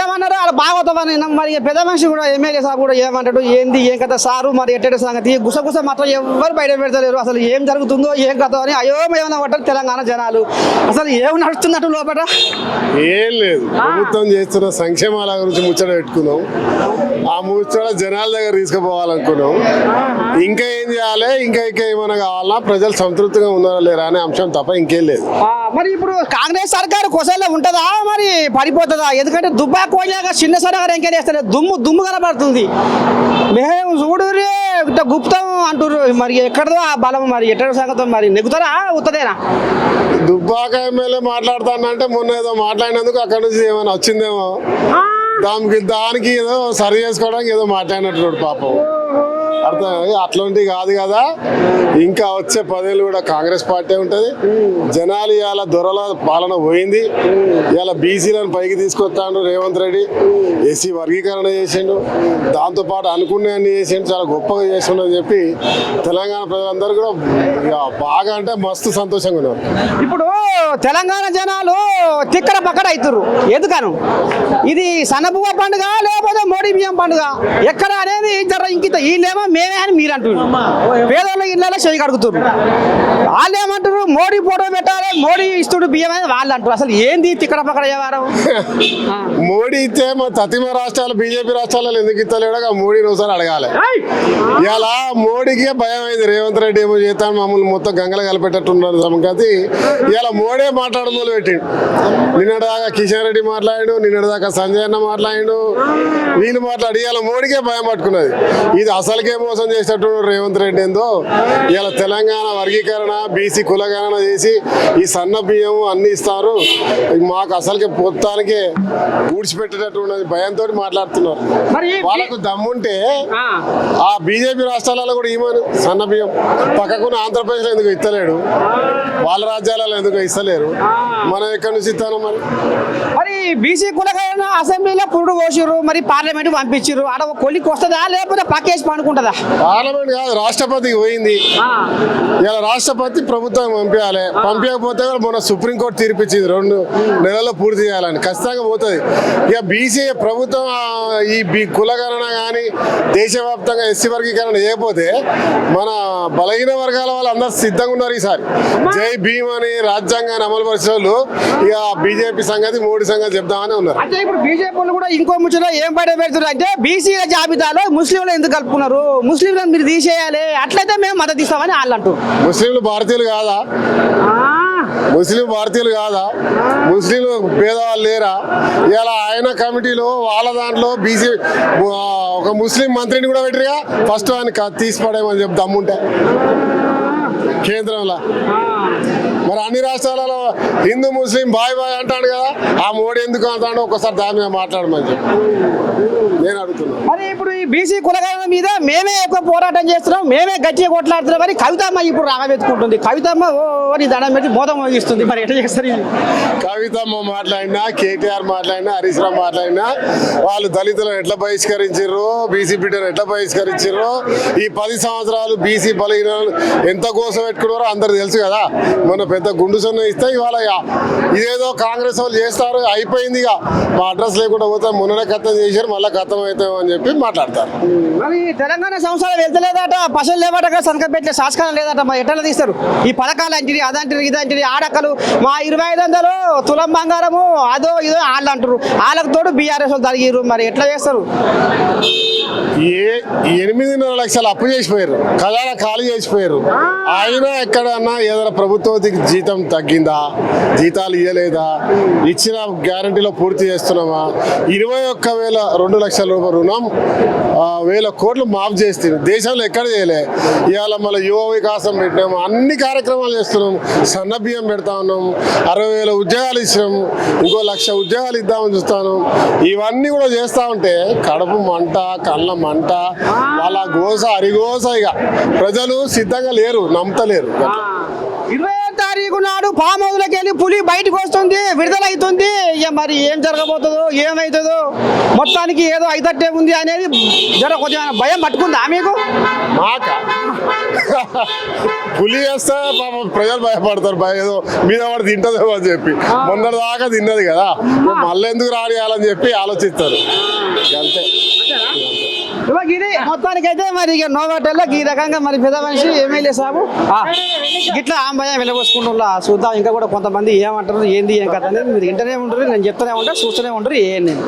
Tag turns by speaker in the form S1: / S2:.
S1: ఏమన్నారు అలా బాగోతామని మరి పెద్ద మనిషి కూడా ఎమ్మెల్యే సార్ కూడా ఏమంటాడు ఏంది ఏం కథ సారు మరి ఎట్టేట సంగతి గుసగుస మాత్రం ఎవరు బయట పెడతలేరు అసలు ఏం జరుగుతుందో ఏం కథ అని అయోమయంగా పడ్డారు తెలంగాణ జనాలు అసలు ఏం నడుస్తున్నట్టు లోపల
S2: ఏం లేదు ప్రభుత్వం చేస్తున్న సంక్షేమాల గురించి ముచ్చట పెట్టుకున్నాం ఆ ముచ్చట జనాల దగ్గర తీసుకుపోవాలనుకున్నాం ఇంకా ఏం చేయాలి ఇంకా ఏమైనా కావాలా ప్రజలు సంతృప్తిగా ఉన్నారా లేరా అనే అంశం తప్ప ఇంకేం లేదు
S1: మరి ఇప్పుడు కాంగ్రెస్ సర్కారు కొసల్లో ఉంటుందా మరి పడిపోతుందా ఎందుకంటే దుబ్బా కోయాక చిన్న సరగా ఎంకేం చేస్తారు దుమ్ము కనబడుతుంది మేము చూడు ఇట్లా గుప్తం అంటారు మరి ఎక్కడదో ఆ బలం మరి ఎక్కడ సంగతం మరి నెగ్గుతారా ఉత్తదేనా
S2: దుబ్బాక ఎమ్మెల్యే మాట్లాడుతానంటే మొన్న ఏదో మాట్లాడినందుకు అక్కడ నుంచి ఏమైనా వచ్చిందేమో దానికి ఏదో సరి చేసుకోవడానికి ఏదో మాట్లాడినట్టు పాపం అర్థం అట్లాంటివి కాదు కదా ఇంకా వచ్చే 10 ఏళ్ళు కూడా కాంగ్రెస్ పార్టీ ఉంటుంది జనాలు ఇవాళ దొరల పాలన పోయింది ఇవాళ బీసీలను పైకి తీసుకొస్తాడు రేవంత్ రెడ్డి ఎస్సీ వర్గీకరణ చేసిండు దాంతోపాటు అనుకునేవన్నీ చేసిండు చాలా గొప్పగా చేసిండు చెప్పి తెలంగాణ ప్రజలందరూ కూడా బాగా అంటే మస్తు సంతోషంగా ఉన్నారు
S1: ఇప్పుడు తెలంగాణ జనాలు తిక్కర పక్కన అవుతారు ఎందుకను ఇది సన్నబువ్వ పండుగ లేకపోతే మోడీ బియ్యం పండుగ ఎక్కడ అనేది జర ఇంకిత వీళ్ళేమో మేమే అని మీరు అంటున్నారు పేదోళ్ళ ఇళ్ళలో చేయి కడుగుతారు వాళ్ళు ఏమంటారు మోడీ ఫోటో పెట్టాలి మోడీ ఇస్తుడు బియ్యం అని వాళ్ళు అంటారు అసలు ఏంది తిక్కర పక్కన వ్యవహారం
S2: మోడీ ఇస్తే మా తతిమ రాష్ట్రాలు బీజేపీ రాష్ట్రాలలో ఎందుకు ఇస్తలేడో మోడీని ఒకసారి అడగాలి ఇలా మోడీకే భయం అయింది రేవంత్ రెడ్డి ఏమో చేస్తాను మమ్మల్ని మొత్తం గంగలు కలిపెట్టట్టున్నారు సంగతి ఇలా మోడీ మాట్లాడడం మొదలు పెట్టిండు నిన్నటిదాకా కిషన్ రెడ్డి మాట్లాడాడు నిన్నటిదాకా సంజయ్ అన్న మాట్లాడాడు వీళ్ళు మాట్లాడి ఇలా మోడీకే భయం పట్టుకున్నది ఇది అసలుకే మోసం చేసేటట్టు రేవంత్ రెడ్డి ఏందో ఇలా తెలంగాణ వర్గీకరణ బీసీ కులగణన చేసి ఈ సన్న బియ్యం అన్ని ఇస్తారు మాకు అసలుకే మొత్తానికి ఊడ్చిపెట్టేటట్టు ఉన్నది భయంతో మాట్లాడుతున్నారు వాళ్ళకు దమ్ముంటే ఆ బీజేపీ రాష్ట్రాలలో కూడా ఈమాను సన్న బియ్యం పక్కకున్న ఆంధ్రప్రదేశ్లో ఎందుకు ఇస్తలేడు వాళ్ళ రాజ్యాలలో ఎందుకు ఇస్తలేరు మనం ఎక్కడి నుంచి ఇస్తాను
S1: మరి బీసీ కులగణన అసెంబ్లీలో పురుడు కోసిర్రు మరి పార్లమెంట్ పంపించారు ఆడ కొలికి వస్తుందా లేకపోతే పక్కేసి పండుకుంటుందా
S2: పార్లమెంట్ కాదు రాష్ట్రపతికి పోయింది ఇలా రాష్ట్రపతి ప్రభుత్వం పంపించాలి పంపించకపోతే మొన్న సుప్రీంకోర్టు తీర్పిచ్చింది 2 నెలల్లో పూర్తి చేయాలని ఖచ్చితంగా పోతుంది ఇక బీసీ ప్రభుత్వం ఈ కులగణన కానీ దేశవ్యాప్తంగా ఎస్సీ వర్గీకరణ చేయకపోతే మన బలహీన వర్గాల వాళ్ళు అందరూ సిద్ధంగా ఉన్నారు ఈసారి జై భీమ్ అని రాజ్యాంగాన్ని అమలు పరిచే వాళ్ళు ఇక బీజేపీ సంగతి మోడీ సంగతి చెప్దామని ఉన్నారు
S1: అంటే ఇప్పుడు బీజేపీ వాళ్ళు కూడా ఇంకో ముచ్చట ఏం బయట పెడుతున్నారు అంటే బీసీల జాబితాలో ముస్లింలు ఎందుకు కలుపుకున్నారు ముస్లింలను మీరు తీసేయాలి అట్లయితే మేము మద్దతు ఇస్తామని వాళ్ళు అంటారు
S2: ముస్లింలు భారతీయులు కాదా ముస్లిం భారతీయులు కాదా ముస్లింలు పేదవాళ్ళు లేరా ఇలా ఆయన కమిటీలో వాళ్ళ దాంట్లో బీసీ ఒక ముస్లిం మంత్రిని కూడా పెట్టిరుగా ఫస్ట్ ఆయన తీసి పడేయమని చెప్పి దమ్ముంటే కేంద్రంలో మరి అన్ని రాష్ట్రాలలో హిందూ ముస్లిం బాయ్ అంటాడు కదా ఆ మోడీ ఎందుకు అంటాడు ఒకసారి దాని మీద మాట్లాడమని చెప్పి నేను అడుగుతున్నాను
S1: మరి ఇప్పుడు ఈ బీసీ కులగణన మీద మేమే ఎక్కువ పోరాటం చేస్తున్నాం మేమే గట్టిగా కొట్లాడుతున్నాం మరి కవితమ్మ ఇప్పుడు రాగబెట్టుకుంటుంది కవితమ్మ ఓ దండం పెట్టి మోదం మోగిస్తుంది మరి ఎట్లా చేస్తారు
S2: కవితమ్మ మాట్లాడినా కేటీఆర్ మాట్లాడినా హరీష్ రావు మాట్లాడినా వాళ్ళు దళితులను ఎట్లా బహిష్కరించారు బీసీ బిడ్డను ఎట్లా బహిష్కరించారు ఈ 10 సంవత్సరాలు బీసీ బలహీన ఎంత కోసం పెట్టుకున్నారో అందరు తెలుసు కదా మొన్న పెద్ద గుండు సొన్న ఇస్తే ఇవాళ ఇదేదో కాంగ్రెస్ వాళ్ళు చేస్తారు అయిపోయింది ఇక మా అడ్రస్ లేకుండా పోతే మొన్ననే ఖతం చేశారు మళ్ళీ ఖతం అవుతామో అని చెప్పి మాట్లాడతారు
S1: మరి తెలంగాణ సంవత్సరాలు వెళ్తలేదట పశువులు లేవట సంతకం పెట్టే శాసకాలం లేదట మరి ఎట్లా తీస్తారు ఈ పథకాలు అంటిది అదంటిది ఇదంటిది ఆడకలు మా 2500 తులం బంగారము అదో ఇదో వాళ్ళు అంటారు వాళ్ళకి తోడు బీఆర్ఎస్ వాళ్ళు తరిగిరు మరి ఎట్లా చేస్తారు
S2: 8.5 లక్షలు అప్పు చేసిపోయారు ఖజానా ఖాళీ చేసిపోయారు ఆయన ఎక్కడన్నా ఏదైనా ప్రభుత్వానికి జీతం తగ్గిందా జీతాలు ఇవ్వలేదా ఇచ్చిన గ్యారంటీలో పూర్తి చేస్తున్నామా 21,2 లక్షల రూపాయల రుణం 1,000 కోట్లు మాఫ్ చేస్తుంది దేశంలో ఎక్కడ చేయలే ఇవాళ మళ్ళీ యువ వికాసం పెట్టినాము అన్ని కార్యక్రమాలు చేస్తున్నాం సన్న బియ్యం పెడతా ఉన్నాం 60,000 ఉద్యోగాలు ఇచ్చినాం ఇంకో 1,00,000 ఉద్యోగాలు ఇద్దామని చూస్తాను ఇవన్నీ కూడా చేస్తా ఉంటే కడుపు మంట కళ్ళ మంట వాళ్ళ గోస అరిగోస ఇక ప్రజలు సిద్ధంగా లేరు నమ్మతలేరు
S1: 20వ తారీఖు నాడు ఫామ్ హౌస్లోకి వెళ్ళి పులి బయటకు వస్తుంది, విడుదల అవుతుంది. ఇక మరి ఏం జరగబోతుందో ఏమవుతుందో, మొత్తానికి ఏదో అయితట్టే ఉంది అనేది జర కొద్దిగా భయం పట్టుకుందా మీకు?
S2: మాక పులి వేస్తే పాపం ప్రజలు భయపడతారు, ఏదో మీద వాడు తింటదేమో అని చెప్పి. మొన్నటి దాకా తిన్నది కదా, మళ్ళీ ఎందుకు రానియాలని చెప్పి ఆలోచిస్తారు అంతే.
S1: ఇవాళ ఇది మొత్తానికి అయితే మరి ఇక నోవాటల్లో ఈ రకంగా మరి పెద్ద మనిషి ఎమ్మెల్యే సాబు గిట్లా ఆంబయ్య వెళ్ళబోసుకుంటున్నా చూద్దాం. ఇంకా కూడా కొంతమంది ఏమంటారు ఏంది ఏం కథ అనేది మీరు ఇంటనే ఉంటారు, నేను చెప్తూనే ఉంటాను, చూస్తూనే ఉంటారు. ఏం నేను